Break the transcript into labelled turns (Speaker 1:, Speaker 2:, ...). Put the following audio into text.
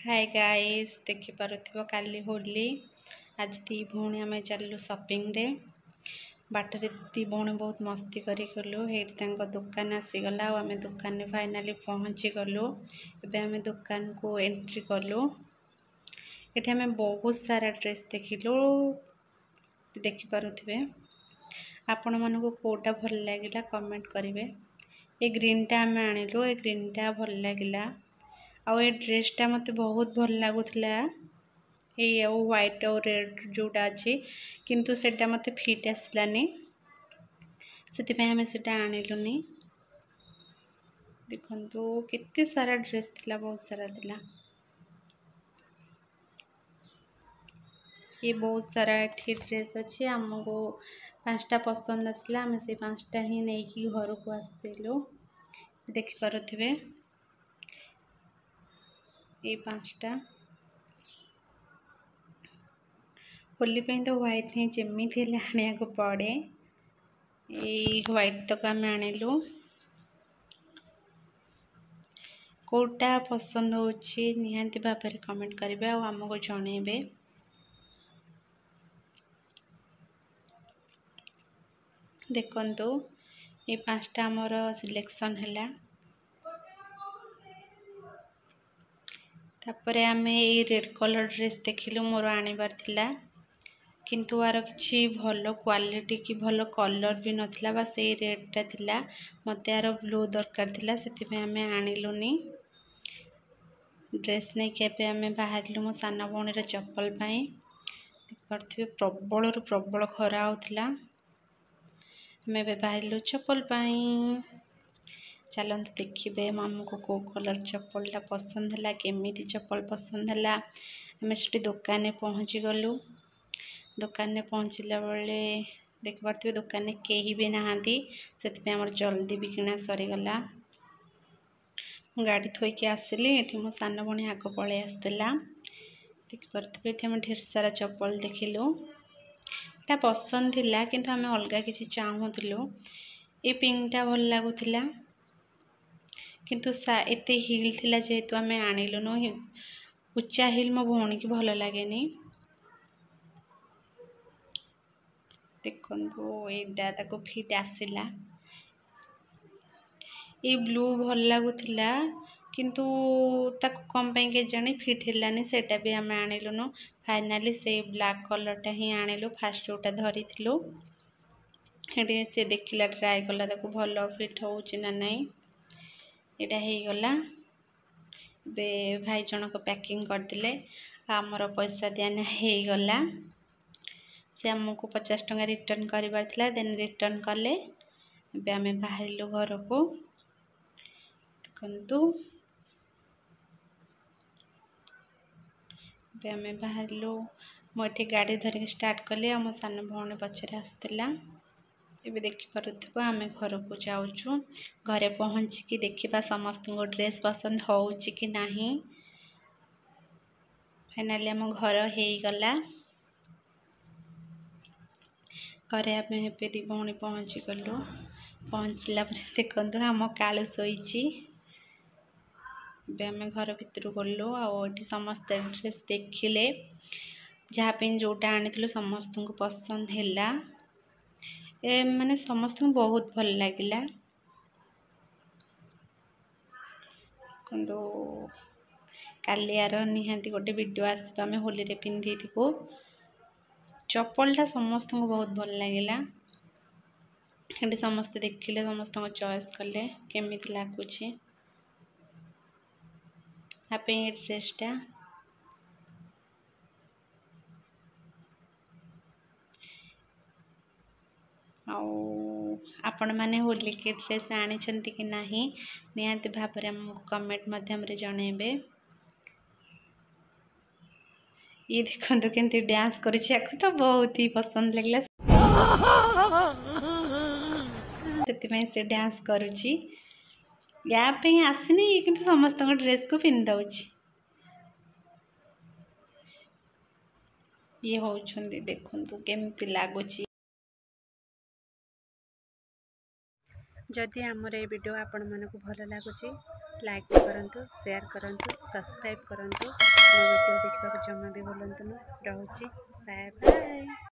Speaker 1: Hi guys देखि पारुथिबो काली होली आज दी भौणी आमे चललु शॉपिंग रे बाटरे दी भौणी बहुत मस्ती करी गलु हेट तांको दुकान आसी गला और आमे दुकान रे फाइनली पहुंची गलु एबे आमे दुकान को एंट्री करलु एठे आमे बहुत सारा ड्रेस देखिलु देखि पारुथिबे आपण मन को कोटा भल लागिला कमेंट करिवे ए ग्रीन टा आमे आनिलु ए ग्रीन टा भल लागिला आउ ए ड्रेस टा मते बहुत भल लागुथला ए व्हाइट और रेड जोटा अछि किंतु सेटा मते फिट आसलानी सेति पे हमें सेटा आनिलुनी देखंतु कित्ते सारा ड्रेस थिला बहुत सारा थिला ये बहुत सारा एठी ड्रेस अछि हमको पांचटा पसंद आसला हमें से पांचटा ही नै की घर को आसिलु देखि पारुथिबे ये पांचटा होली पे तो व्हाइट ही जेमी थे आनिया को पड़े ये व्हाइट तक आम आनिलु कोटा पसंद होची निहांती भाबरे कमेंट करिवे आ हमको जणेबे देखंतु ये पांचटा हमर सिलेक्शन हैला तापरे आमे ये रेड कलर ड्रेस देखिलु मोर आनिबार थिला किंतु आर किछि भलो क्वालिटी की भलो कलर भी नथिला बा से रेड टा थिला मते आर ब्लू दरकार थिला सेति पे आमे आनिलुनी ड्रेस नै केबे आमे बाहरलु मो साना भौणी रे चप्पल पई देखथिबे प्रबल रु प्रबल खरा होथिला आमे बे बाहरलु चप्पल पई चलंत देखिबे मामू को कलर चप्पल टा पसंद हला केमिति चप्पल पसंद हला हमें सेठी दुकान में पहुंची गलु दुकान में पहुंचला बेले देख पारथिबे दुकान में केही भी नहांती सेति पे हमर जल्दी भी किना सरी गला गाड़ी थोई के आसिली एठी मो सानो भणी आगो पळे आस्तला देख पारथिबे एठी हम ढेर सारा चप्पल देखिलु एटा पसंद थिला किंतु हमें अलगा किछि चाहुतलु ए पिंक टा भल लागुथिला किंतु एते हिल थिला जेहेतु आमे आनिलुनु उच्चा हिल मो भौणी की भल लागेनी देखंतु एडा ताको फिट आसिला ए ब्लू भल लागुथिला किंतु ताको कम पई के जानी फिट हेलानी सेटा भी आमे आनिलुनु फाइनली से ब्लैक कलर टा ही आनिलु फास्ट जोटा धरिथिलु हेडे से देखिला ट्राई कला ताको भल फिट होउची ना नै एटा हे गला बे भाई जनक पैकिंग कर दिले हमर पैसा दियाना हे गला से हमको 50 टका रिटर्न करिबार थिला देन रिटर्न कले बे हमें बाहरलु घर को देखंतु बे हमें बाहरलु मोठी गाड़ी धरि स्टार्ट कले हम सान भौणी पछरे आस्तिला एबे देखि पारुथबो आमे घर को जाउछु घरे पहुंच की देखिबा समस्त को ड्रेस पसंद होउची कि नाही फाइनली हम घर हे गला घरे आमे हेपे दी भौणी पहुंची गलु पहुंचला पर देखंतु हम काळु सोईची बे आमे घर भितर गलु आ ओठी समस्त ड्रेस देखिले जहा पे जोटा आनिथलो समस्त को पसंद हैला ए माने समस्त को बहुत भल लागिला कंदो काली यार निहांती गोटे वीडियो आसीबा में होली रे पिंधी दिबो चप्पल टा समस्त को बहुत भल लागिला हेडी समस्त देखिले समस्त को चॉइस करले केमिति लागुची आपे ए ड्रेस टा आपण माने होली के ड्रेस आनी छंती कि नाही निहांती भाबरे हमको कमेंट माध्यम रे जणेबे ये देखंतु केंती डांस करिछि आको तो बहुत ही पसंद लागला सेति में से डांस करूछि या पे आसिनी किंतु समस्त ड्रेस को पिन दउछि ये होउछंदी देखंतु केमिति लागुछि जदि आमर ये वीडियो आपण मानक भल लगुच लाइक करंतु, शेयर करंतु, सब्सक्राइब करंतु। मो वीडियो देखा जमा भी भूलु। रहुची, बाय बाय।